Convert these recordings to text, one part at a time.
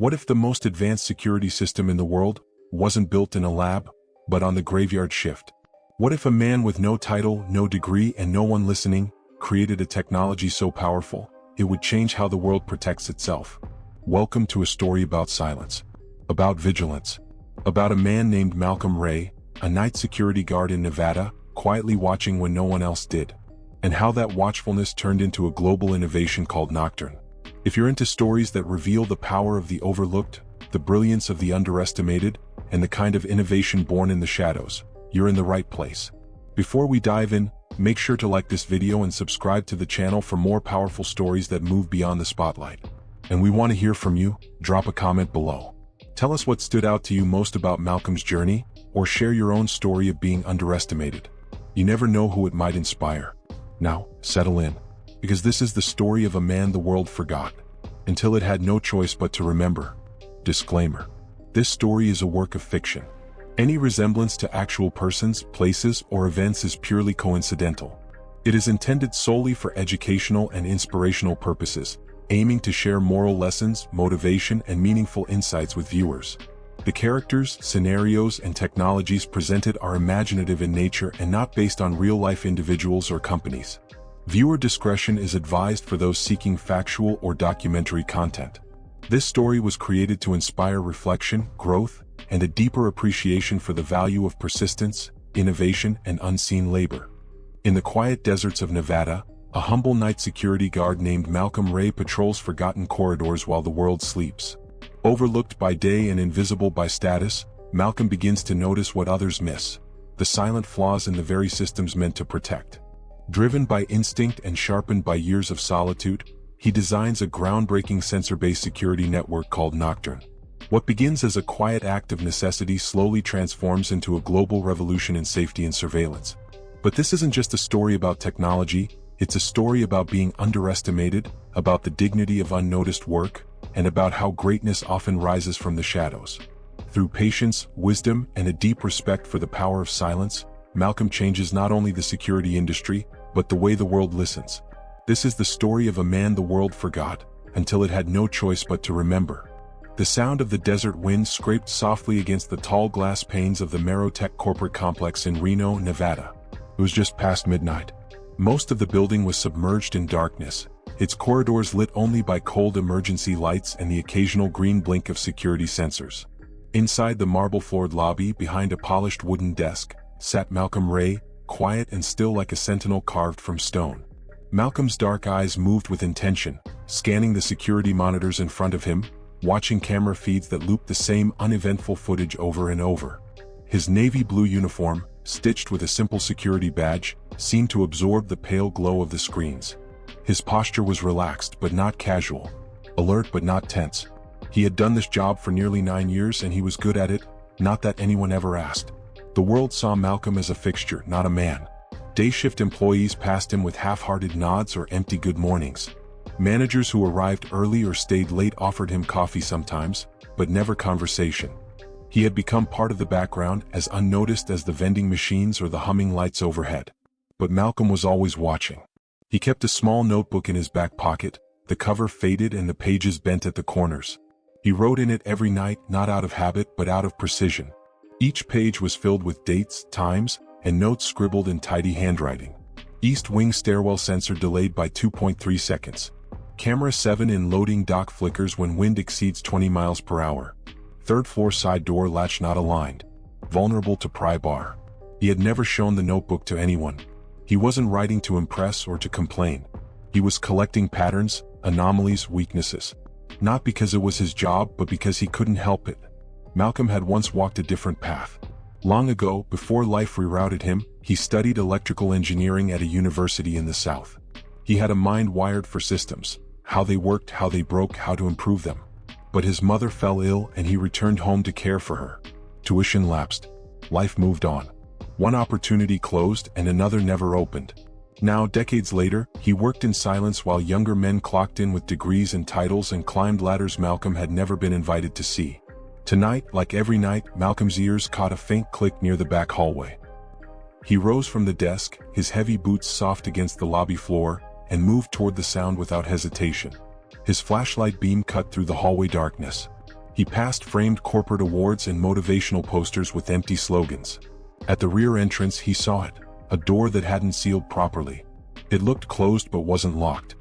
What if the most advanced security system in the world wasn't built in a lab, but on the graveyard shift? What if a man with no title, no degree, and no one listening created a technology so powerful, it would change how the world protects itself? Welcome to a story about silence, about vigilance, about a man named Malcolm Raye, a night security guard in Nevada, quietly watching when no one else did, and how that watchfulness turned into a global innovation called Nocturne. If you're into stories that reveal the power of the overlooked, the brilliance of the underestimated, and the kind of innovation born in the shadows, you're in the right place. Before we dive in, make sure to like this video and subscribe to the channel for more powerful stories that move beyond the spotlight. And we want to hear from you. Drop a comment below. Tell us what stood out to you most about Malcolm's journey, or share your own story of being underestimated. You never know who it might inspire. Now, settle in, because this is the story of a man the world forgot, until it had no choice but to remember. Disclaimer: this story is a work of fiction. Any resemblance to actual persons, places, or events is purely coincidental. It is intended solely for educational and inspirational purposes, aiming to share moral lessons, motivation, and meaningful insights with viewers. The characters, scenarios, and technologies presented are imaginative in nature and not based on real-life individuals or companies. Viewer discretion is advised for those seeking factual or documentary content. This story was created to inspire reflection, growth, and a deeper appreciation for the value of persistence, innovation, and unseen labor. In the quiet deserts of Nevada, a humble night security guard named Malcolm Raye patrols forgotten corridors while the world sleeps. Overlooked by day and invisible by status, Malcolm begins to notice what others miss: the silent flaws in the very systems meant to protect. Driven by instinct and sharpened by years of solitude, he designs a groundbreaking sensor-based security network called Nocturne. What begins as a quiet act of necessity slowly transforms into a global revolution in safety and surveillance. But this isn't just a story about technology, it's a story about being underestimated, about the dignity of unnoticed work, and about how greatness often rises from the shadows. Through patience, wisdom, and a deep respect for the power of silence, Malcolm changes not only the security industry, but the way the world listens. This is the story of a man the world forgot, until it had no choice but to remember. The sound of the desert wind scraped softly against the tall glass panes of the Marotech corporate complex in Reno, Nevada. It was just past midnight. Most of the building was submerged in darkness, its corridors lit only by cold emergency lights and the occasional green blink of security sensors. Inside the marble-floored lobby, behind a polished wooden desk, sat Malcolm Raye, quiet and still like a sentinel carved from stone. Malcolm's dark eyes moved with intention, scanning the security monitors in front of him, watching camera feeds that looped the same uneventful footage over and over. His navy blue uniform, stitched with a simple security badge, seemed to absorb the pale glow of the screens. His posture was relaxed but not casual, alert but not tense. He had done this job for nearly 9 years and he was good at it, not that anyone ever asked. The world saw Malcolm as a fixture, not a man. Day shift employees passed him with half-hearted nods or empty good mornings. Managers who arrived early or stayed late offered him coffee sometimes, but never conversation. He had become part of the background, as unnoticed as the vending machines or the humming lights overhead. But Malcolm was always watching. He kept a small notebook in his back pocket, the cover faded and the pages bent at the corners. He wrote in it every night, not out of habit but out of precision. Each page was filled with dates, times, and notes scribbled in tidy handwriting. East wing stairwell sensor delayed by 2.3 seconds. Camera 7 in loading dock flickers when wind exceeds 20 miles per hour. Third floor side door latch not aligned. Vulnerable to pry bar. He had never shown the notebook to anyone. He wasn't writing to impress or to complain. He was collecting patterns, anomalies, weaknesses. Not because it was his job, but because he couldn't help it. Malcolm had once walked a different path. Long ago, before life rerouted him, he studied electrical engineering at a university in the South. He had a mind wired for systems, how they worked, how they broke, how to improve them. But his mother fell ill and he returned home to care for her. Tuition lapsed. Life moved on. One opportunity closed and another never opened. Now, decades later, he worked in silence while younger men clocked in with degrees and titles and climbed ladders Malcolm had never been invited to see. Tonight, like every night, Malcolm's ears caught a faint click near the back hallway. He rose from the desk, his heavy boots soft against the lobby floor, and moved toward the sound without hesitation. His flashlight beam cut through the hallway darkness. He passed framed corporate awards and motivational posters with empty slogans. At the rear entrance he saw it, a door that hadn't sealed properly. It looked closed but wasn't locked.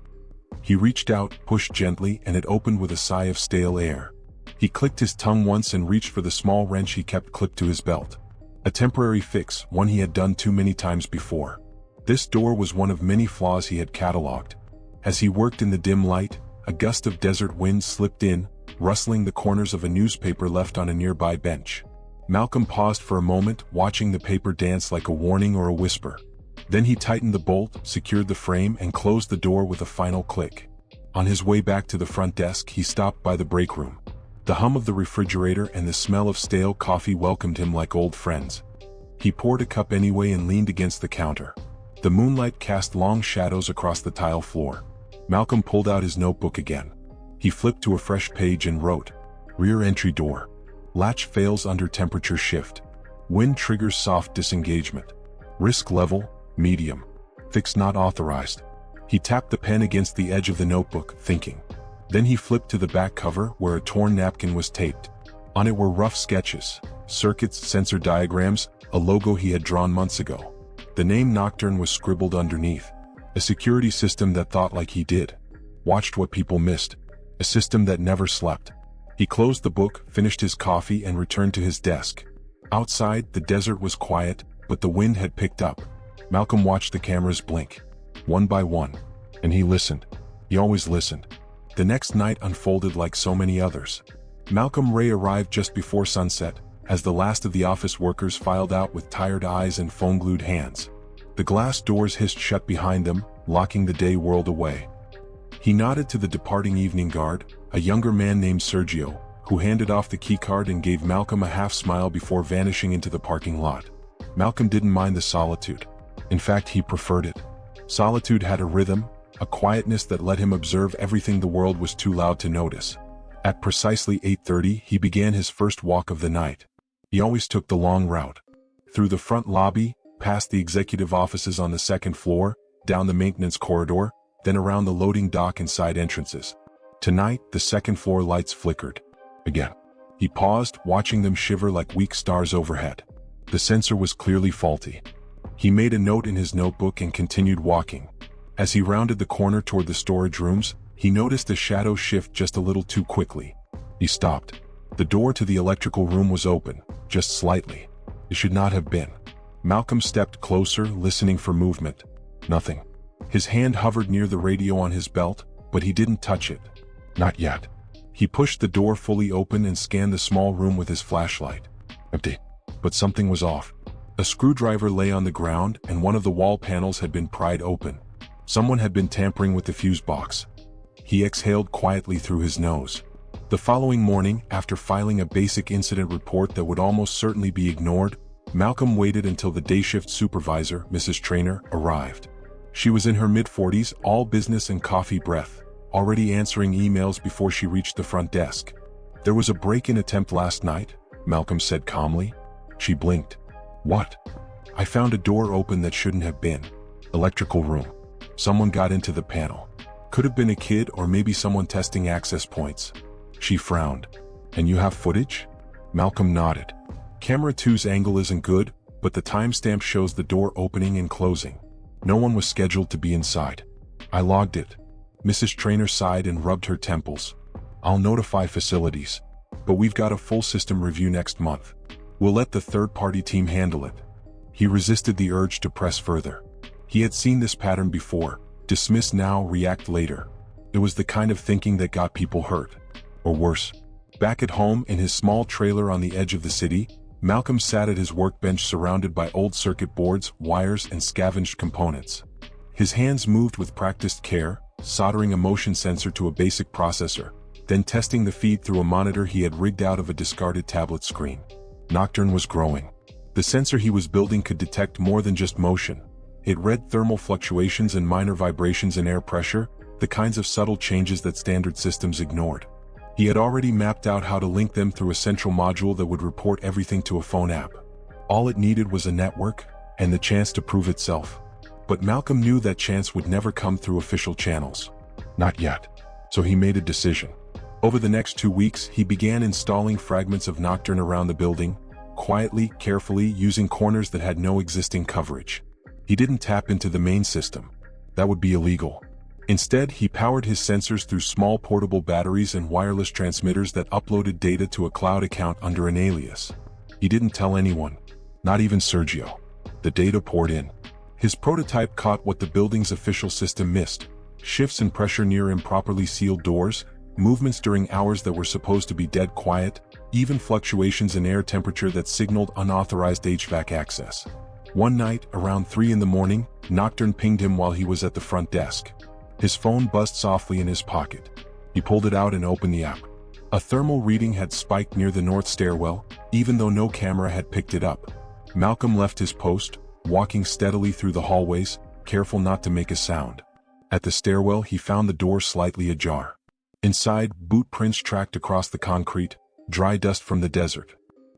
He reached out, pushed gently, and it opened with a sigh of stale air. He clicked his tongue once and reached for the small wrench he kept clipped to his belt. A temporary fix, one he had done too many times before. This door was one of many flaws he had catalogued. As he worked in the dim light, a gust of desert wind slipped in, rustling the corners of a newspaper left on a nearby bench. Malcolm paused for a moment, watching the paper dance like a warning or a whisper. Then he tightened the bolt, secured the frame, and closed the door with a final click. On his way back to the front desk, he stopped by the break room. The hum of the refrigerator and the smell of stale coffee welcomed him like old friends. He poured a cup anyway and leaned against the counter. The moonlight cast long shadows across the tile floor. Malcolm pulled out his notebook again. He flipped to a fresh page and wrote, "Rear entry door. Latch fails under temperature shift. Wind triggers soft disengagement. Risk level, medium. Fix not authorized." He tapped the pen against the edge of the notebook, thinking. Then he flipped to the back cover where a torn napkin was taped. On it were rough sketches, circuits, sensor diagrams, a logo he had drawn months ago. The name Nocturne was scribbled underneath. A security system that thought like he did. Watched what people missed. A system that never slept. He closed the book, finished his coffee, and returned to his desk. Outside, the desert was quiet, but the wind had picked up. Malcolm watched the cameras blink, one by one, and he listened. He always listened. The next night unfolded like so many others. Malcolm Raye arrived just before sunset, as the last of the office workers filed out with tired eyes and phone-glued hands. The glass doors hissed shut behind them, locking the day world away. He nodded to the departing evening guard, a younger man named Sergio, who handed off the keycard and gave Malcolm a half-smile before vanishing into the parking lot. Malcolm didn't mind the solitude. In fact, he preferred it. Solitude had a rhythm, a quietness that let him observe everything the world was too loud to notice. At precisely 8:30, he began his first walk of the night. He always took the long route. Through the front lobby, past the executive offices on the second floor, down the maintenance corridor, then around the loading dock and side entrances. Tonight, the second floor lights flickered. Again. He paused, watching them shiver like weak stars overhead. The sensor was clearly faulty. He made a note in his notebook and continued walking. As he rounded the corner toward the storage rooms, he noticed the shadow shift just a little too quickly. He stopped. The door to the electrical room was open, just slightly. It should not have been. Malcolm stepped closer, listening for movement. Nothing. His hand hovered near the radio on his belt, but he didn't touch it. Not yet. He pushed the door fully open and scanned the small room with his flashlight. Empty. But something was off. A screwdriver lay on the ground and one of the wall panels had been pried open. Someone had been tampering with the fuse box. He exhaled quietly through his nose. The following morning, after filing a basic incident report that would almost certainly be ignored, Malcolm waited until the day shift supervisor, Mrs. Traynor, arrived. She was in her mid-40s, all business and coffee breath, already answering emails before she reached the front desk. "There was a break-in attempt last night," Malcolm said calmly. She blinked. "What?" "I found a door open that shouldn't have been. Electrical room. Someone got into the panel. Could have been a kid or maybe someone testing access points." She frowned. "And you have footage?" Malcolm nodded. "Camera 2's angle isn't good, but the timestamp shows the door opening and closing. No one was scheduled to be inside. I logged it." Mrs. Traynor sighed and rubbed her temples. "I'll notify facilities. But we've got a full system review next month. We'll let the third-party team handle it." He resisted the urge to press further. He had seen this pattern before: dismiss now, react later. It was the kind of thinking that got people hurt. Or worse. Back at home in his small trailer on the edge of the city, Malcolm sat at his workbench surrounded by old circuit boards, wires, and scavenged components. His hands moved with practiced care, soldering a motion sensor to a basic processor, then testing the feed through a monitor he had rigged out of a discarded tablet screen. Nocturne was growing. The sensor he was building could detect more than just motion. It read thermal fluctuations and minor vibrations in air pressure, the kinds of subtle changes that standard systems ignored. He had already mapped out how to link them through a central module that would report everything to a phone app. All it needed was a network, and the chance to prove itself. But Malcolm knew that chance would never come through official channels. Not yet. So he made a decision. Over the next 2 weeks, he began installing fragments of Nocturne around the building, quietly, carefully, using corners that had no existing coverage. He didn't tap into the main system. That would be illegal. Instead, he powered his sensors through small portable batteries and wireless transmitters that uploaded data to a cloud account under an alias. He didn't tell anyone, not even Sergio. The data poured in. His prototype caught what the building's official system missed: shifts in pressure near improperly sealed doors, movements during hours that were supposed to be dead quiet, even fluctuations in air temperature that signaled unauthorized HVAC access. One night, around 3 in the morning, Nocturne pinged him while he was at the front desk. His phone buzzed softly in his pocket. He pulled it out and opened the app. A thermal reading had spiked near the north stairwell, even though no camera had picked it up. Malcolm left his post, walking steadily through the hallways, careful not to make a sound. At the stairwell, he found the door slightly ajar. Inside, boot prints tracked across the concrete, dry dust from the desert.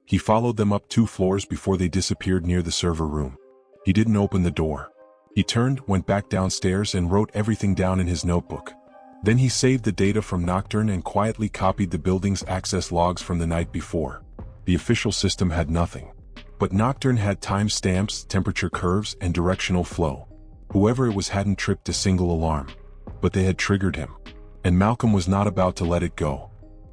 He followed them up 2 floors before they disappeared near the server room. He didn't open the door. He turned, went back downstairs, and wrote everything down in his notebook. Then he saved the data from Nocturne and quietly copied the building's access logs from the night before. The official system had nothing. But Nocturne had timestamps, temperature curves, and directional flow. Whoever it was hadn't tripped a single alarm. But they had triggered him. And Malcolm was not about to let it go.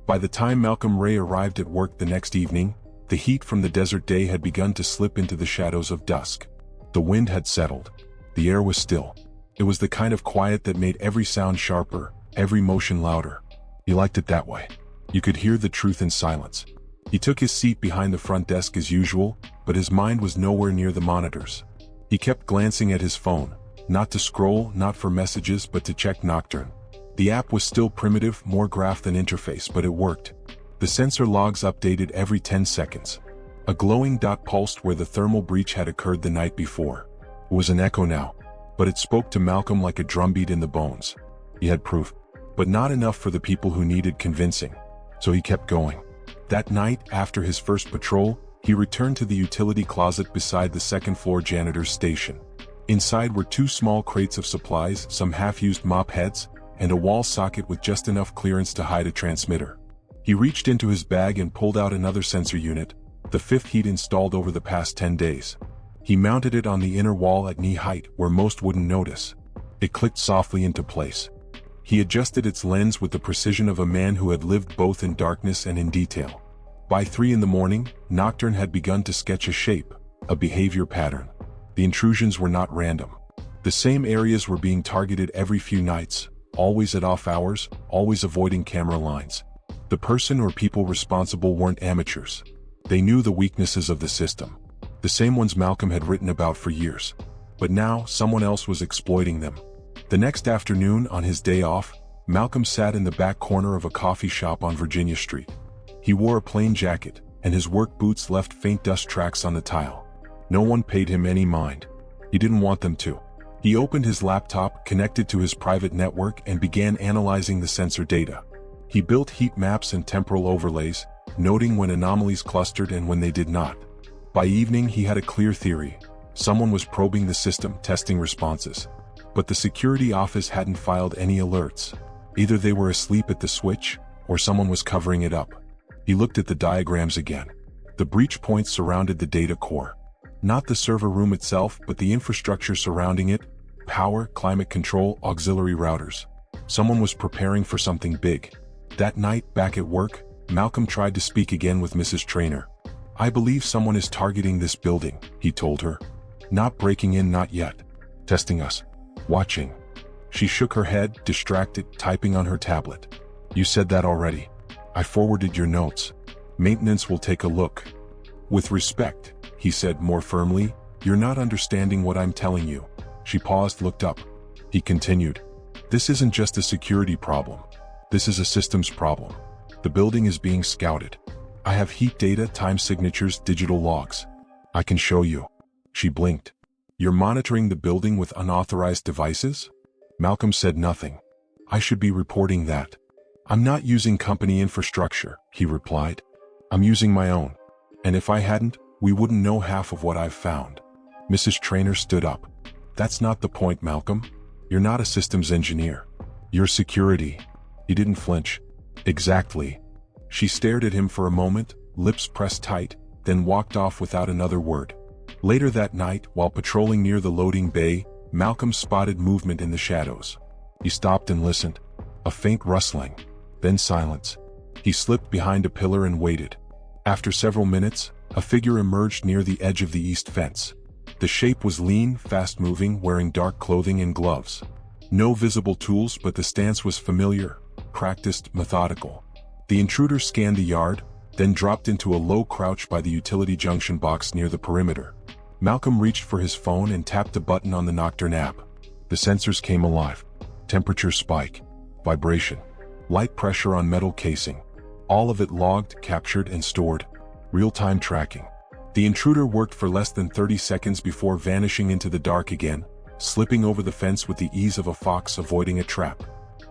By the time Malcolm Raye arrived at work the next evening, the heat from the desert day had begun to slip into the shadows of dusk. The wind had settled. The air was still. It was the kind of quiet that made every sound sharper, every motion louder. He liked it that way. You could hear the truth in silence. He took his seat behind the front desk as usual, but his mind was nowhere near the monitors. He kept glancing at his phone, not to scroll, not for messages, but to check Nocturne. The app was still primitive, more graph than interface, but it worked. The sensor logs updated every 10 seconds. A glowing dot pulsed where the thermal breach had occurred the night before. It was an echo now, but it spoke to Malcolm like a drumbeat in the bones. He had proof, but not enough for the people who needed convincing. So he kept going. That night, after his first patrol, he returned to the utility closet beside the second-floor janitor's station. Inside were 2 small crates of supplies, some half-used mop heads, and a wall socket with just enough clearance to hide a transmitter. He reached into his bag and pulled out another sensor unit, the 5th he'd installed over the past 10 days. He mounted it on the inner wall at knee height where most wouldn't notice. It clicked softly into place. He adjusted its lens with the precision of a man who had lived both in darkness and in detail. By 3 in the morning, Nocturne had begun to sketch a shape, a behavior pattern. The intrusions were not random. The same areas were being targeted every few nights, always at off hours, always avoiding camera lines. The person or people responsible weren't amateurs. They knew the weaknesses of the system. The same ones Malcolm had written about for years. But now, someone else was exploiting them. The next afternoon, on his day off, Malcolm sat in the back corner of a coffee shop on Virginia Street. He wore a plain jacket, and his work boots left faint dust tracks on the tile. No one paid him any mind. He didn't want them to. He opened his laptop, connected to his private network, and began analyzing the sensor data. He built heat maps and temporal overlays, noting when anomalies clustered and when they did not. By evening, he had a clear theory. Someone was probing the system, testing responses. But the security office hadn't filed any alerts. Either they were asleep at the switch, or someone was covering it up. He looked at the diagrams again. The breach points surrounded the data core. Not the server room itself, but the infrastructure surrounding it: power, climate control, auxiliary routers. Someone was preparing for something big. That night, back at work, Malcolm tried to speak again with Mrs. Traynor. "I believe someone is targeting this building," he told her. "Not breaking in, not yet. Testing us. Watching." She shook her head, distracted, typing on her tablet. "You said that already. I forwarded your notes. Maintenance will take a look." "With respect," he said more firmly, "you're not understanding what I'm telling you." She paused, looked up. He continued, "This isn't just a security problem. This is a systems problem. The building is being scouted. I have heat data, time signatures, digital logs. I can show you." She blinked. "You're monitoring the building with unauthorized devices?" Malcolm said nothing. "I should be reporting that." "I'm not using company infrastructure," he replied. "I'm using my own. And if I hadn't, we wouldn't know half of what I've found." Mrs. Traynor stood up. "That's not the point, Malcolm. You're not a systems engineer. You're security." He didn't flinch. Exactly. She stared at him for a moment, lips pressed tight, then walked off without another word. Later that night, while patrolling near the loading bay, Malcolm spotted movement in the shadows. He stopped and listened. A faint rustling, then silence. He slipped behind a pillar and waited. After several minutes, a figure emerged near the edge of the east fence. The shape was lean, fast-moving, wearing dark clothing and gloves. No visible tools, but the stance was familiar, practiced, methodical. The intruder scanned the yard, then dropped into a low crouch by the utility junction box near the perimeter. Malcolm reached for his phone and tapped a button on the Nocturne app. The sensors came alive. Temperature spike, vibration, light pressure on metal casing. All of it logged, captured, and stored. Real-time tracking. The intruder worked for less than 30 seconds before vanishing into the dark again, slipping over the fence with the ease of a fox avoiding a trap.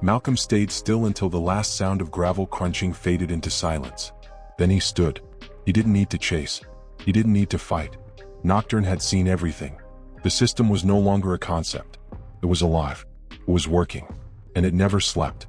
Malcolm stayed still until the last sound of gravel crunching faded into silence. Then he stood. He didn't need to chase. He didn't need to fight. Nocturne had seen everything. The system was no longer a concept. It was alive. It was working. And it never slept.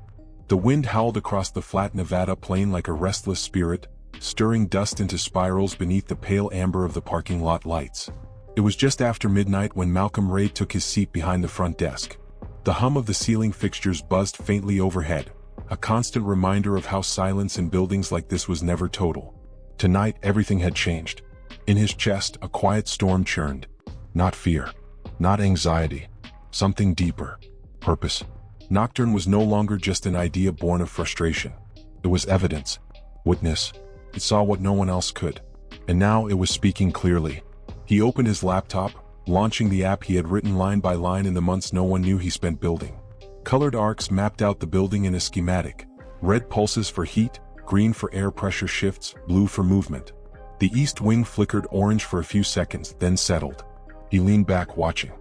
The wind howled across the flat Nevada plain like a restless spirit, stirring dust into spirals beneath the pale amber of the parking lot lights. It was just after midnight when Malcolm Raye took his seat behind the front desk. The hum of the ceiling fixtures buzzed faintly overhead, a constant reminder of how silence in buildings like this was never total. Tonight, everything had changed. In his chest, a quiet storm churned. Not fear. Not anxiety. Something deeper. Purpose. Nocturne was no longer just an idea born of frustration. It was evidence. Witness. It saw what no one else could. And now it was speaking clearly. He opened his laptop, launching the app he had written line by line in the months no one knew he spent building. Colored arcs mapped out the building in a schematic. Red pulses for heat, green for air pressure shifts, blue for movement. The east wing flickered orange for a few seconds, then settled. He leaned back, watching.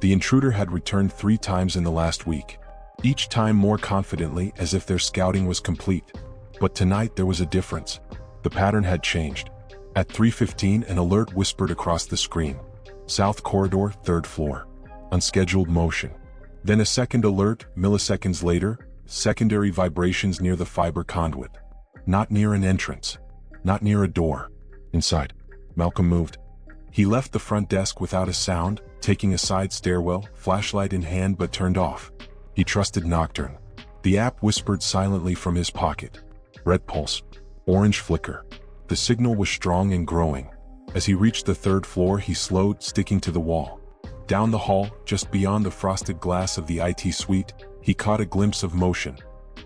The intruder had returned 3 times in the last week. Each time more confidently, as if their scouting was complete. But tonight there was a difference. The pattern had changed. At 3:15, an alert whispered across the screen. South corridor, 3rd floor. Unscheduled motion. Then a second alert, milliseconds later, secondary vibrations near the fiber conduit. Not near an entrance. Not near a door. Inside. Malcolm moved. He left the front desk without a sound, taking a side stairwell, flashlight in hand but turned off. He trusted Nocturne. The app whispered silently from his pocket. Red pulse. Orange flicker. The signal was strong and growing. As he reached the 3rd floor, he slowed, sticking to the wall. Down the hall, just beyond the frosted glass of the IT suite, he caught a glimpse of motion.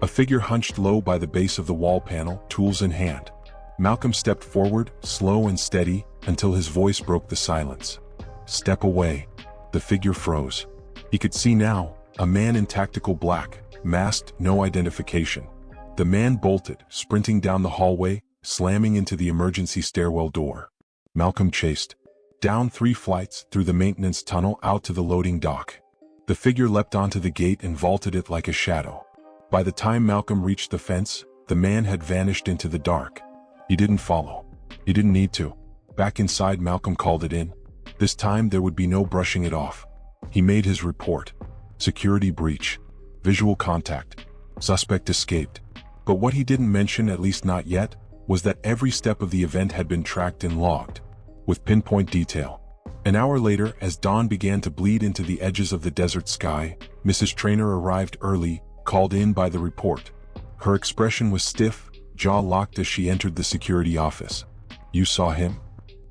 A figure hunched low by the base of the wall panel, tools in hand. Malcolm stepped forward, slow and steady, until his voice broke the silence. Step away. The figure froze. He could see now, a man in tactical black, masked, no identification. The man bolted, sprinting down the hallway, slamming into the emergency stairwell door. Malcolm chased. Down 3 flights, through the maintenance tunnel, out to the loading dock. The figure leapt onto the gate and vaulted it like a shadow. By the time Malcolm reached the fence, the man had vanished into the dark. He didn't follow. He didn't need to. Back inside, Malcolm called it in. This time there would be no brushing it off. He made his report. Security breach. Visual contact. Suspect escaped. But what he didn't mention, at least not yet, was that every step of the event had been tracked and logged. With pinpoint detail. An hour later, as dawn began to bleed into the edges of the desert sky, Mrs. Traynor arrived early, called in by the report. Her expression was stiff, jaw locked as she entered the security office. You saw him?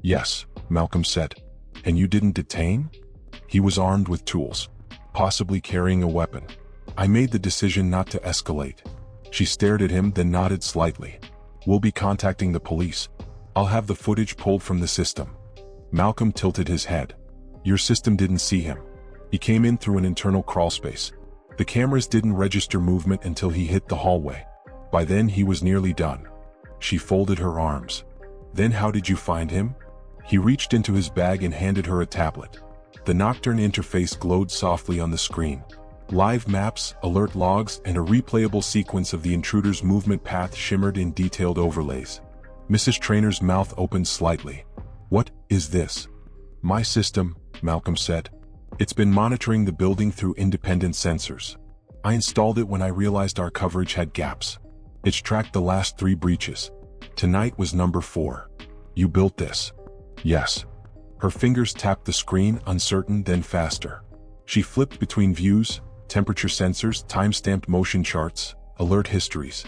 Yes, Malcolm said. And you didn't detain? He was armed with tools. Possibly carrying a weapon. I made the decision not to escalate. She stared at him, then nodded slightly. We'll be contacting the police. I'll have the footage pulled from the system. Malcolm tilted his head. Your system didn't see him. He came in through an internal crawlspace. The cameras didn't register movement until he hit the hallway. By then he was nearly done. She folded her arms. Then how did you find him? He reached into his bag and handed her a tablet. The Nocturne interface glowed softly on the screen. Live maps, alert logs, and a replayable sequence of the intruder's movement path shimmered in detailed overlays. Mrs. Traynor's mouth opened slightly. What is this? My system, Malcolm said. It's been monitoring the building through independent sensors. I installed it when I realized our coverage had gaps. It's tracked the last 3 breaches. Tonight was number 4. You built this? Yes. Her fingers tapped the screen, uncertain, then faster. She flipped between views, temperature sensors, time-stamped motion charts, alert histories.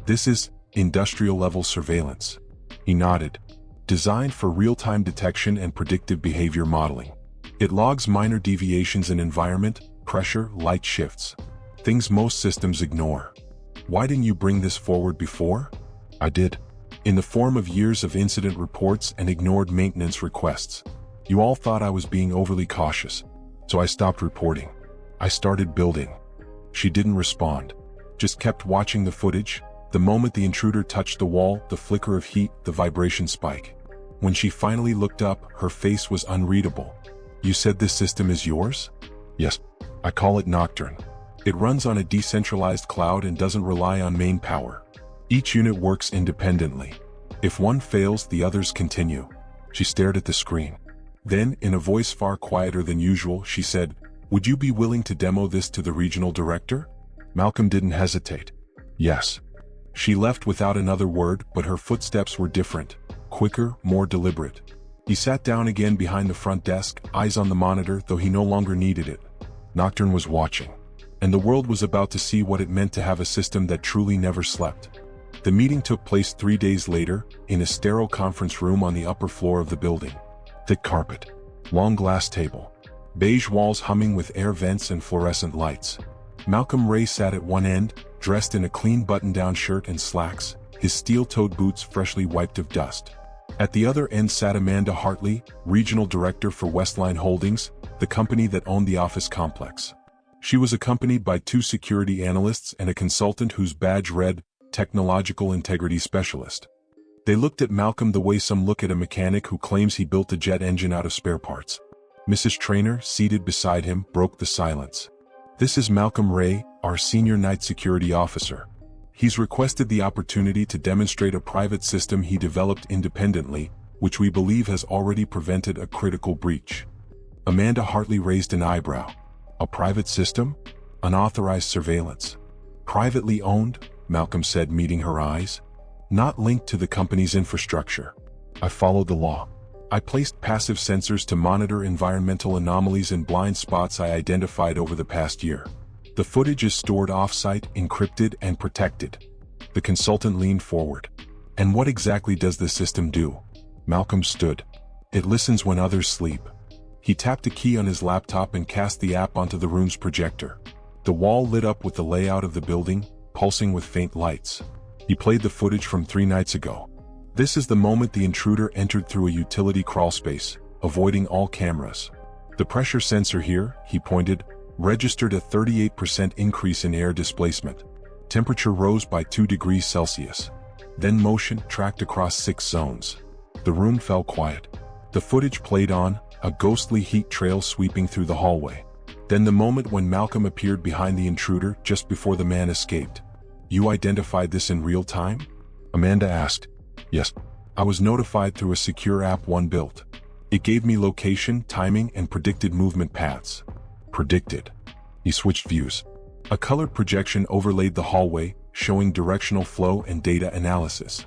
This is industrial-level surveillance. He nodded. Designed for real-time detection and predictive behavior modeling. It logs minor deviations in environment, pressure, light shifts. Things most systems ignore. Why didn't you bring this forward before? I did. In the form of years of incident reports and ignored maintenance requests. You all thought I was being overly cautious, so I stopped reporting. I started building. She didn't respond, just kept watching the footage. The moment the intruder touched the wall, the flicker of heat, the vibration spike. When she finally looked up, her face was unreadable. You said this system is yours? Yes. I call it Nocturne. It runs on a decentralized cloud and doesn't rely on main power. Each unit works independently. If one fails, the others continue. She stared at the screen. Then, in a voice far quieter than usual, she said, "Would you be willing to demo this to the regional director?" Malcolm didn't hesitate. Yes. She left without another word, but her footsteps were different, quicker, more deliberate. He sat down again behind the front desk, eyes on the monitor, though he no longer needed it. Nocturne was watching. And the world was about to see what it meant to have a system that truly never slept. The meeting took place 3 days later, in a sterile conference room on the upper floor of the building. Thick carpet. Long glass table. Beige walls humming with air vents and fluorescent lights. Malcolm Raye sat at one end, dressed in a clean button-down shirt and slacks, his steel-toed boots freshly wiped of dust. At the other end sat Amanda Hartley, regional director for Westline Holdings, the company that owned the office complex. She was accompanied by 2 security analysts and a consultant whose badge read, Technological Integrity Specialist. They looked at Malcolm the way some look at a mechanic who claims he built a jet engine out of spare parts. Mrs. Traynor, seated beside him, broke the silence. This is Malcolm Raye, our senior night security officer. He's requested the opportunity to demonstrate a private system he developed independently, which we believe has already prevented a critical breach. Amanda Hartley raised an eyebrow. A private system? Unauthorized surveillance. Privately owned, Malcolm said, meeting her eyes. Not linked to the company's infrastructure. I followed the law. I placed passive sensors to monitor environmental anomalies and blind spots I identified over the past year. The footage is stored off-site, encrypted and protected. The consultant leaned forward. And what exactly does the system do? Malcolm stood. It listens when others sleep. He tapped a key on his laptop and cast the app onto the room's projector. The wall lit up with the layout of the building, pulsing with faint lights. He played the footage from 3 nights ago. This is the moment the intruder entered through a utility crawlspace, avoiding all cameras. The pressure sensor here, he pointed, registered a 38% increase in air displacement. Temperature rose by 2 degrees Celsius. Then motion tracked across 6 zones. The room fell quiet. The footage played on, a ghostly heat trail sweeping through the hallway. Then the moment when Malcolm appeared behind the intruder just before the man escaped. You identified this in real time? Amanda asked. Yes. I was notified through a secure app one built. It gave me location, timing, and predicted movement paths. Predicted. He switched views. A colored projection overlaid the hallway, showing directional flow and data analysis.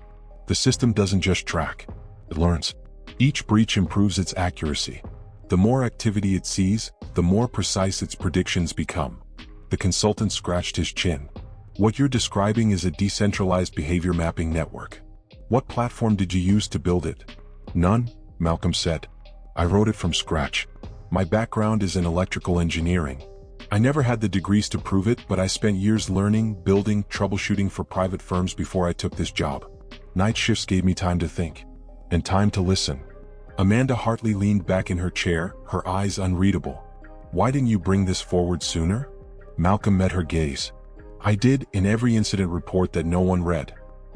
The system doesn't just track. It learns. Each breach improves its accuracy. The more activity it sees, the more precise its predictions become. The consultant scratched his chin. What you're describing is a decentralized behavior mapping network. What platform did you use to build it? None, Malcolm said. I wrote it from scratch. My background is in electrical engineering. I never had the degrees to prove it, but I spent years learning, building, troubleshooting for private firms before I took this job. Night shifts gave me time to think. And time to listen. Amanda Hartley leaned back in her chair, her eyes unreadable. Why didn't you bring this forward sooner? Malcolm met her gaze. I did, in every incident report that no one read.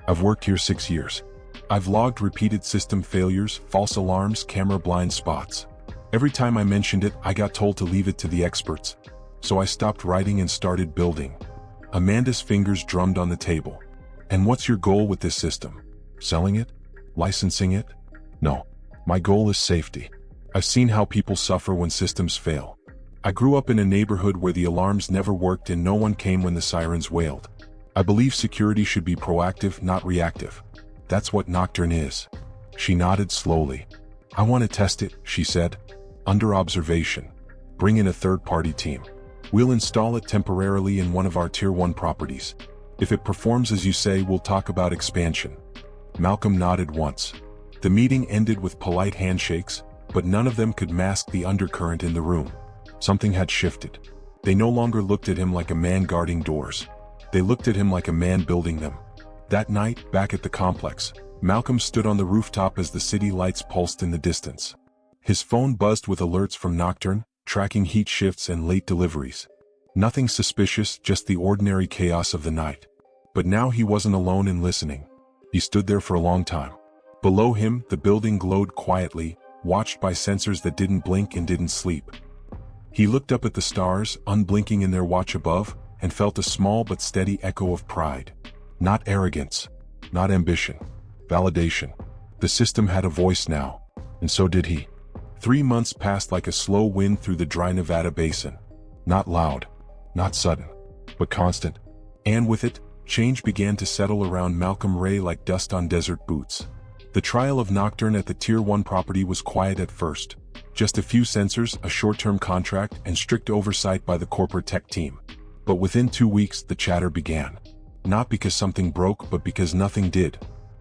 I've worked here 6 years. I've logged repeated system failures, false alarms, camera blind spots. Every time I mentioned it, I got told to leave it to the experts. So I stopped writing and started building. Amanda's fingers drummed on the table. And what's your goal with this system? Selling it? Licensing it? No. My goal is safety. I've seen how people suffer when systems fail. I grew up in a neighborhood where the alarms never worked and no one came when the sirens wailed. I believe security should be proactive, not reactive. That's what Nocturne is. She nodded slowly. I want to test it, she said. Under observation. Bring in a third-party team. We'll install it temporarily in one of our Tier 1 properties. If it performs as you say, we'll talk about expansion. Malcolm nodded once. The meeting ended with polite handshakes, but none of them could mask the undercurrent in the room. Something had shifted. They no longer looked at him like a man guarding doors. They looked at him like a man building them. That night, back at the complex, Malcolm stood on the rooftop as the city lights pulsed in the distance. His phone buzzed with alerts from Nocturne, tracking heat shifts and late deliveries. Nothing suspicious, just the ordinary chaos of the night. But now he wasn't alone in listening. He stood there for a long time. Below him, the building glowed quietly, watched by sensors that didn't blink and didn't sleep. He looked up at the stars, unblinking in their watch above, and felt a small but steady echo of pride. Not arrogance. Not ambition. Validation. The system had a voice now. And so did he. 3 months passed like a slow wind through the dry Nevada basin. Not loud. Not sudden. But constant. And with it, change began to settle around Malcolm Raye like dust on desert boots. The trial of Nocturne at the Tier 1 property was quiet at first. Just a few sensors, a short-term contract, and strict oversight by the corporate tech team. But within 2 weeks, the chatter began. Not because something broke, but because nothing did.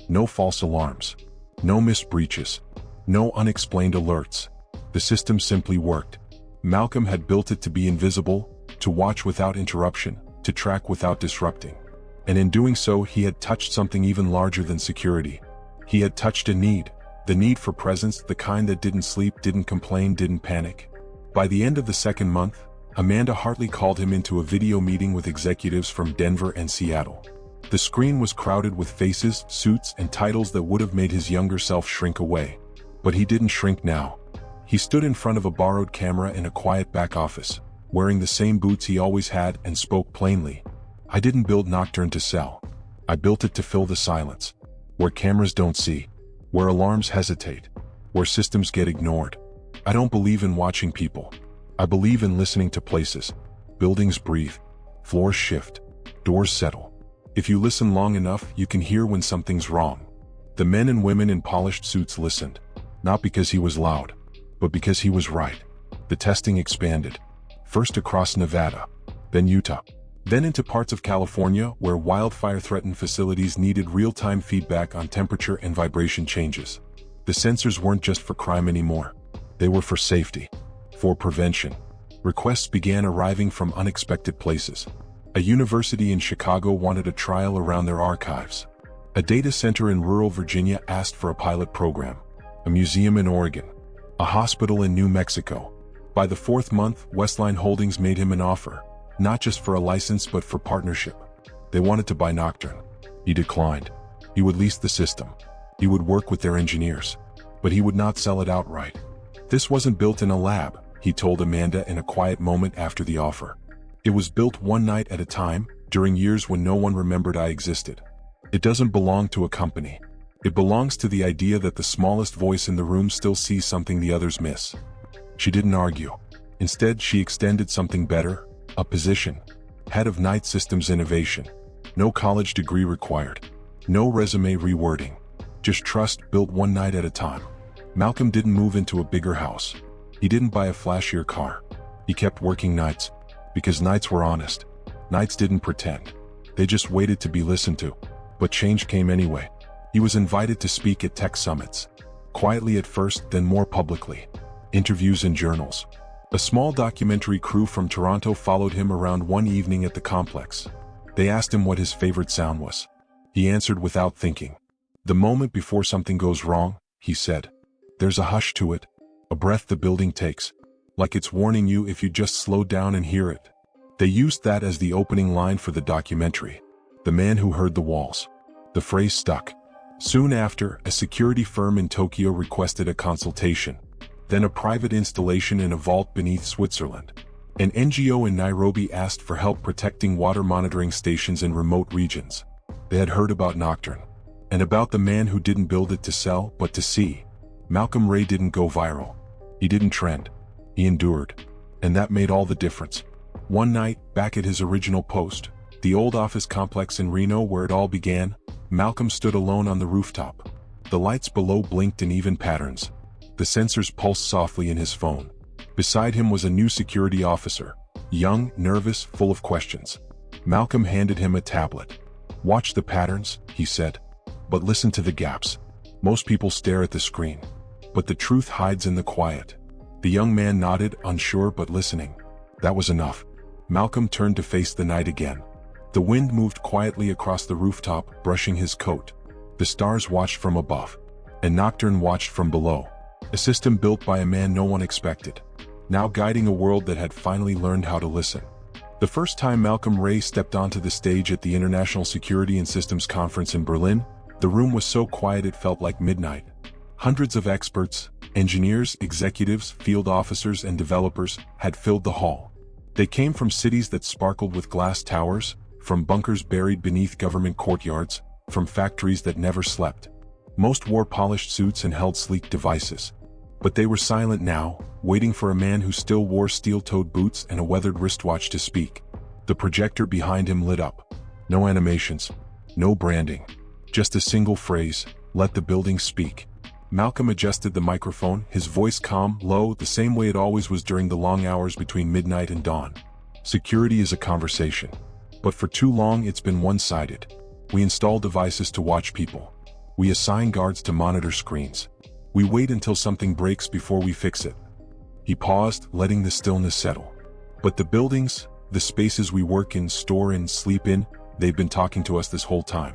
No false alarms. No missed breaches. No unexplained alerts. The system simply worked. Malcolm had built it to be invisible, to watch without interruption, to track without disrupting. And in doing so, he had touched something even larger than security. He had touched a need. The need for presence, the kind that didn't sleep, didn't complain, didn't panic. By the end of the second month, Amanda Hartley called him into a video meeting with executives from Denver and Seattle. The screen was crowded with faces, suits, and titles that would have made his younger self shrink away. But he didn't shrink now. He stood in front of a borrowed camera in a quiet back office, wearing the same boots he always had, and spoke plainly. I didn't build Nocturne to sell. I built it to fill the silence. Where cameras don't see. Where alarms hesitate. Where systems get ignored. I don't believe in watching people. I believe in listening to places. Buildings breathe. Floors shift. Doors settle. If you listen long enough, you can hear when something's wrong. The men and women in polished suits listened. Not because he was loud, but because he was right. The testing expanded. First across Nevada, then Utah, then into parts of California where wildfire-threatened facilities needed real-time feedback on temperature and vibration changes. The sensors weren't just for crime anymore. They were for safety, for prevention. Requests began arriving from unexpected places. A university in Chicago wanted a trial around their archives. A data center in rural Virginia asked for a pilot program. A museum in Oregon. A hospital in New Mexico. By the 4th month, Westline Holdings made him an offer. Not just for a license but for partnership. They wanted to buy Nocturne. He declined. He would lease the system. He would work with their engineers. But he would not sell it outright. This wasn't built in a lab, he told Amanda in a quiet moment after the offer. It was built one night at a time, during years when no one remembered I existed. It doesn't belong to a company. It belongs to the idea that the smallest voice in the room still sees something the others miss. She didn't argue. Instead, she extended something better. A position. Head of Night Systems Innovation. No college degree required. No resume rewording. Just trust built one night at a time. Malcolm didn't move into a bigger house. He didn't buy a flashier car. He kept working nights. Because nights were honest. Nights didn't pretend. They just waited to be listened to. But change came anyway. He was invited to speak at tech summits. Quietly at first, then more publicly. Interviews in journals. A small documentary crew from Toronto followed him around one evening at the complex. They asked him what his favorite sound was. He answered without thinking. The moment before something goes wrong, he said. There's a hush to it, a breath the building takes, like it's warning you if you just slow down and hear it. They used that as the opening line for the documentary. The man who heard the walls. The phrase stuck. Soon after, a security firm in Tokyo requested a consultation. Then a private installation in a vault beneath Switzerland. An NGO in Nairobi asked for help protecting water monitoring stations in remote regions. They had heard about Nocturne. And about the man who didn't build it to sell, but to see. Malcolm Raye didn't go viral. He didn't trend. He endured. And that made all the difference. One night, back at his original post, The old office complex in Reno where it all began, Malcolm stood alone on the rooftop. The lights below blinked in even patterns. The sensors pulsed softly in his phone. Beside him was a new security officer, young, nervous, full of questions. Malcolm handed him a tablet. "Watch the patterns," he said. "But listen to the gaps. Most people stare at the screen. But the truth hides in the quiet." The young man nodded, unsure but listening. That was enough. Malcolm turned to face the night again. The wind moved quietly across the rooftop, brushing his coat. The stars watched from above, and Nocturne watched from below. A system built by a man no one expected, now guiding a world that had finally learned how to listen. The first time Malcolm Raye stepped onto the stage at the International Security and Systems Conference in Berlin, the room was so quiet it felt like midnight. Hundreds of experts, engineers, executives, field officers, and developers had filled the hall. They came from cities that sparkled with glass towers, from bunkers buried beneath government courtyards, from factories that never slept. Most wore polished suits and held sleek devices. But they were silent now, waiting for a man who still wore steel-toed boots and a weathered wristwatch to speak. The projector behind him lit up. No animations, no branding, just a single phrase, "Let the building speak." Malcolm adjusted the microphone, his voice calm, low, the same way it always was during the long hours between midnight and dawn. Security is a conversation. But for too long it's been one-sided. We install devices to watch people. We assign guards to monitor screens. We wait until something breaks before we fix it. He paused, letting the stillness settle. But the buildings, the spaces we work in, store in, sleep in, they've been talking to us this whole time.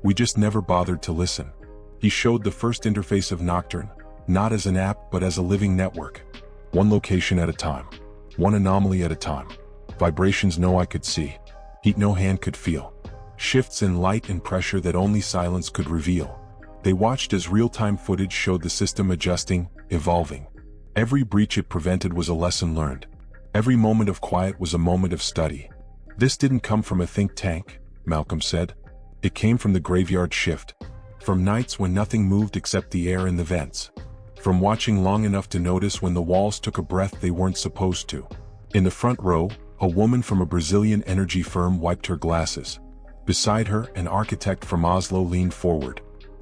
We just never bothered to listen. He showed the first interface of Nocturne, not as an app but as a living network. One location at a time. One anomaly at a time. Vibrations no eye could see. Heat no hand could feel. Shifts in light and pressure that only silence could reveal. They watched as real-time footage showed the system adjusting, evolving. Every breach it prevented was a lesson learned. Every moment of quiet was a moment of study. This didn't come from a think tank, Malcolm said. It came from the graveyard shift. From nights when nothing moved except the air in the vents. From watching long enough to notice when the walls took a breath they weren't supposed to. In the front row, a woman from a Brazilian energy firm wiped her glasses. Beside her, an architect from Oslo leaned forward.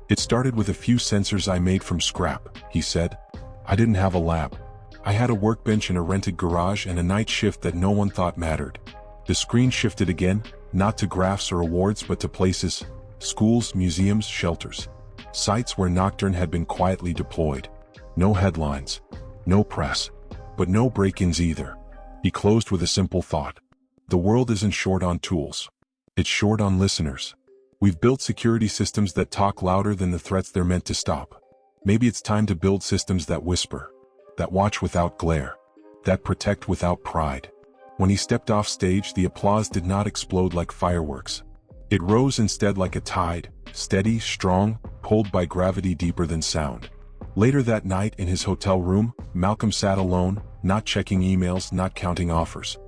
"It started with a few sensors I made from scrap," he said. "I didn't have a lab. I had a workbench in a rented garage and a night shift that no one thought mattered." The screen shifted again, not to graphs or awards but to places. Schools, museums, shelters. Sites where Nocturne had been quietly deployed. No headlines. No press. But no break-ins either. He closed with a simple thought. The world isn't short on tools. It's short on listeners. We've built security systems that talk louder than the threats they're meant to stop. Maybe it's time to build systems that whisper. That watch without glare. That protect without pride. When he stepped off stage, the applause did not explode like fireworks. It rose instead like a tide, steady, strong, pulled by gravity deeper than sound. Later that night in his hotel room, Malcolm sat alone, not checking emails, not counting offers.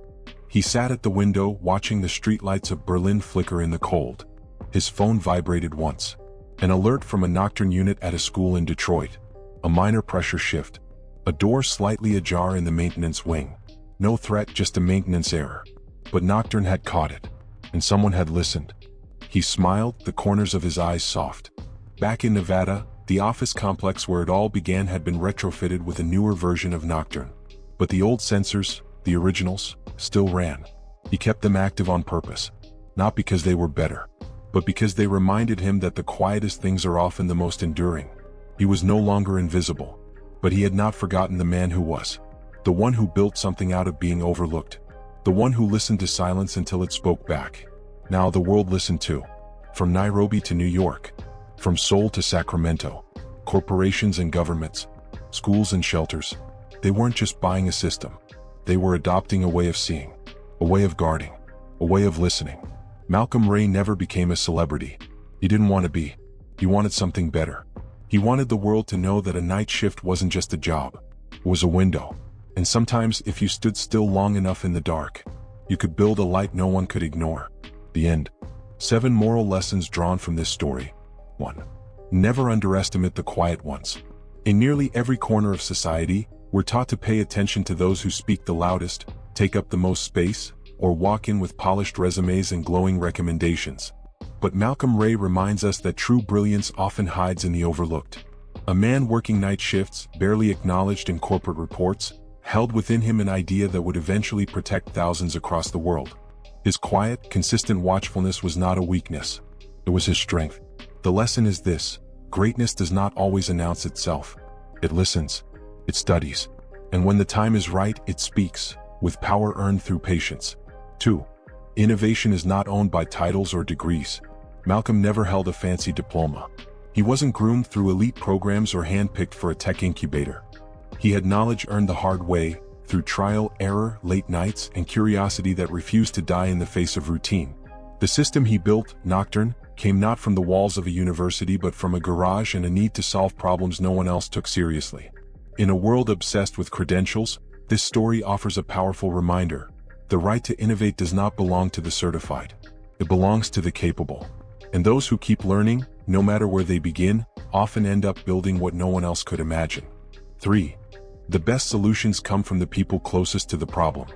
He sat at the window, watching the streetlights of Berlin flicker in the cold. His phone vibrated once. An alert from a Nocturne unit at a school in Detroit. A minor pressure shift. A door slightly ajar in the maintenance wing. No threat, just a maintenance error. But Nocturne had caught it. And someone had listened. He smiled, the corners of his eyes soft. Back in Nevada, the office complex where it all began had been retrofitted with a newer version of Nocturne. But the old sensors, the originals, still ran. He kept them active on purpose. Not because they were better, but because they reminded him that the quietest things are often the most enduring. He was no longer invisible, but he had not forgotten the man who was. The one who built something out of being overlooked. The one who listened to silence until it spoke back. Now the world listened too. From Nairobi to New York. From Seoul to Sacramento. Corporations and governments. Schools and shelters. They weren't just buying a system. They were adopting a way of seeing. A way of guarding. A way of listening. Malcolm Raye never became a celebrity. He didn't want to be. He wanted something better. He wanted the world to know that a night shift wasn't just a job. It was a window. And sometimes, if you stood still long enough in the dark, you could build a light no one could ignore. The end. 7 moral lessons drawn from this story. 1. Never underestimate the quiet ones. In nearly every corner of society, we're taught to pay attention to those who speak the loudest, take up the most space, or walk in with polished resumes and glowing recommendations. But Malcolm Raye reminds us that true brilliance often hides in the overlooked. A man working night shifts, barely acknowledged in corporate reports, held within him an idea that would eventually protect thousands across the world. His quiet, consistent watchfulness was not a weakness. It was his strength. The lesson is this: greatness does not always announce itself. It listens. It studies. And when the time is right, it speaks, with power earned through patience. 2. Innovation is not owned by titles or degrees. Malcolm never held a fancy diploma. He wasn't groomed through elite programs or handpicked for a tech incubator. He had knowledge earned the hard way, through trial, error, late nights, and curiosity that refused to die in the face of routine. The system he built, Nocturne, came not from the walls of a university but from a garage and a need to solve problems no one else took seriously. In a world obsessed with credentials, this story offers a powerful reminder. The right to innovate does not belong to the certified. It belongs to the capable. And those who keep learning, no matter where they begin, often end up building what no one else could imagine. 3. The best solutions come from the people closest to the problem.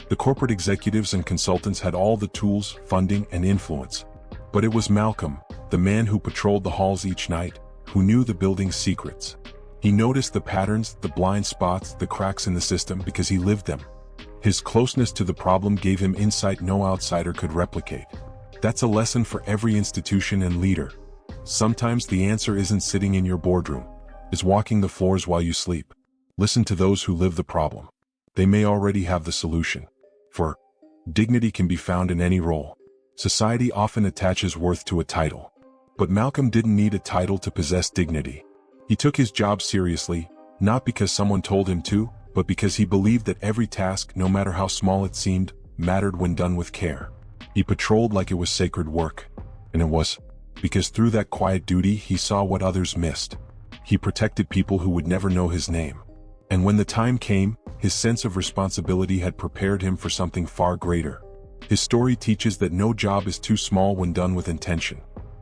The corporate executives and consultants had all the tools, funding, and influence. But it was Malcolm, the man who patrolled the halls each night, who knew the building's secrets. He noticed the patterns, the blind spots, the cracks in the system because he lived them. His closeness to the problem gave him insight no outsider could replicate. That's a lesson for every institution and leader. Sometimes the answer isn't sitting in your boardroom. It's walking the floors while you sleep. Listen to those who live the problem. They may already have the solution. For dignity can be found in any role. Society often attaches worth to a title. But Malcolm didn't need a title to possess dignity. He took his job seriously, not because someone told him to, but because he believed that every task, no matter how small it seemed, mattered when done with care. He patrolled like it was sacred work. And it was, because through that quiet duty he saw what others missed. He protected people who would never know his name. And when the time came, his sense of responsibility had prepared him for something far greater. His story teaches that no job is too small when done with intention.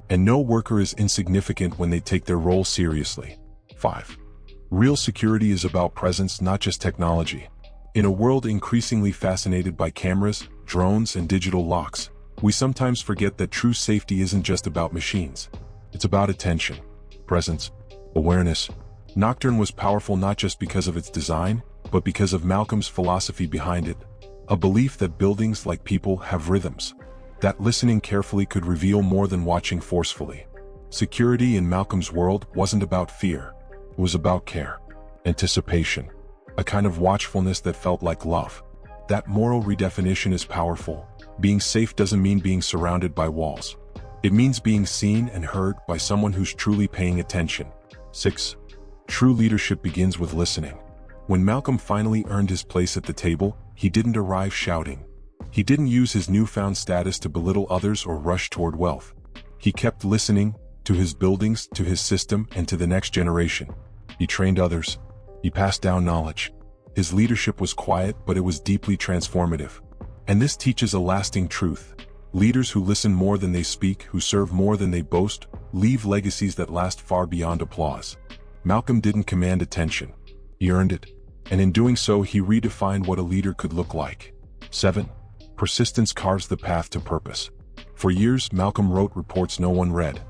And no worker is insignificant when they take their role seriously. 5. Real security is about presence, not just technology. In a world increasingly fascinated by cameras, drones, and digital locks, we sometimes forget that true safety isn't just about machines. It's about attention, presence, awareness. Nocturne was powerful not just because of its design, but because of Malcolm's philosophy behind it. A belief that buildings, like people, have rhythms. That listening carefully could reveal more than watching forcefully. Security in Malcolm's world wasn't about fear. It was about care, anticipation, a kind of watchfulness that felt like love. That moral redefinition is powerful. Being safe doesn't mean being surrounded by walls. It means being seen and heard by someone who's truly paying attention. 6. True leadership begins with listening. When Malcolm finally earned his place at the table, he didn't arrive shouting. He didn't use his newfound status to belittle others or rush toward wealth. He kept listening, to his buildings, to his system, and to the next generation. He trained others. He passed down knowledge. His leadership was quiet, but it was deeply transformative. And this teaches a lasting truth. Leaders who listen more than they speak, who serve more than they boast, leave legacies that last far beyond applause. Malcolm didn't command attention. He earned it. And in doing so, he redefined what a leader could look like. 7. Persistence carves the path to purpose. For years, Malcolm wrote reports no one read,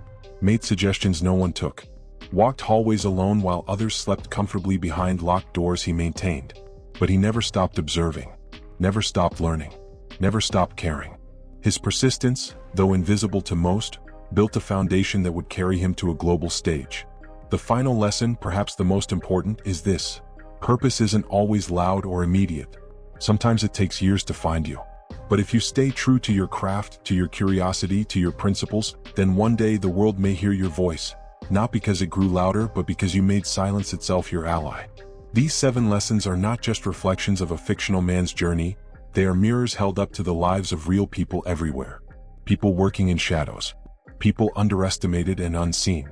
made suggestions no one took, walked hallways alone while others slept comfortably behind locked doors he maintained. But he never stopped observing, never stopped learning, never stopped caring. His persistence, though invisible to most, built a foundation that would carry him to a global stage. The final lesson, perhaps the most important, is this: purpose isn't always loud or immediate. Sometimes it takes years to find you. But if you stay true to your craft, to your curiosity, to your principles, then one day the world may hear your voice, not because it grew louder, but because you made silence itself your ally. These 7 lessons are not just reflections of a fictional man's journey, they are mirrors held up to the lives of real people everywhere. People working in shadows. People underestimated and unseen.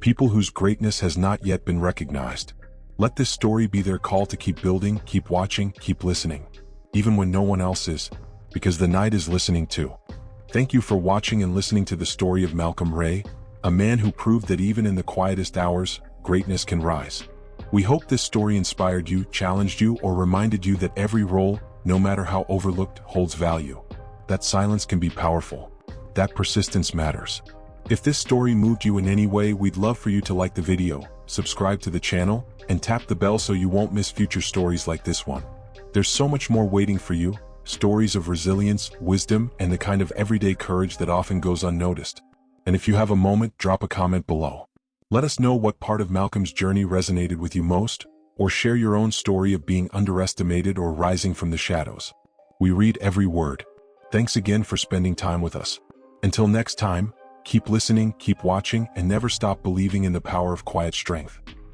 People whose greatness has not yet been recognized. Let this story be their call to keep building, keep watching, keep listening. Even when no one else is, because the night is listening too. Thank you for watching and listening to the story of Malcolm Raye, a man who proved that even in the quietest hours, greatness can rise. We hope this story inspired you, challenged you, or reminded you that every role, no matter how overlooked, holds value. that silence can be powerful. That persistence matters. If this story moved you in any way, we'd love for you to like the video, subscribe to the channel, and tap the bell so you won't miss future stories like this one. There's so much more waiting for you, stories of resilience, wisdom, and the kind of everyday courage that often goes unnoticed. And if you have a moment, drop a comment below. Let us know what part of Malcolm's journey resonated with you most, or share your own story of being underestimated or rising from the shadows. We read every word. Thanks again for spending time with us. Until next time, keep listening, keep watching, and never stop believing in the power of quiet strength.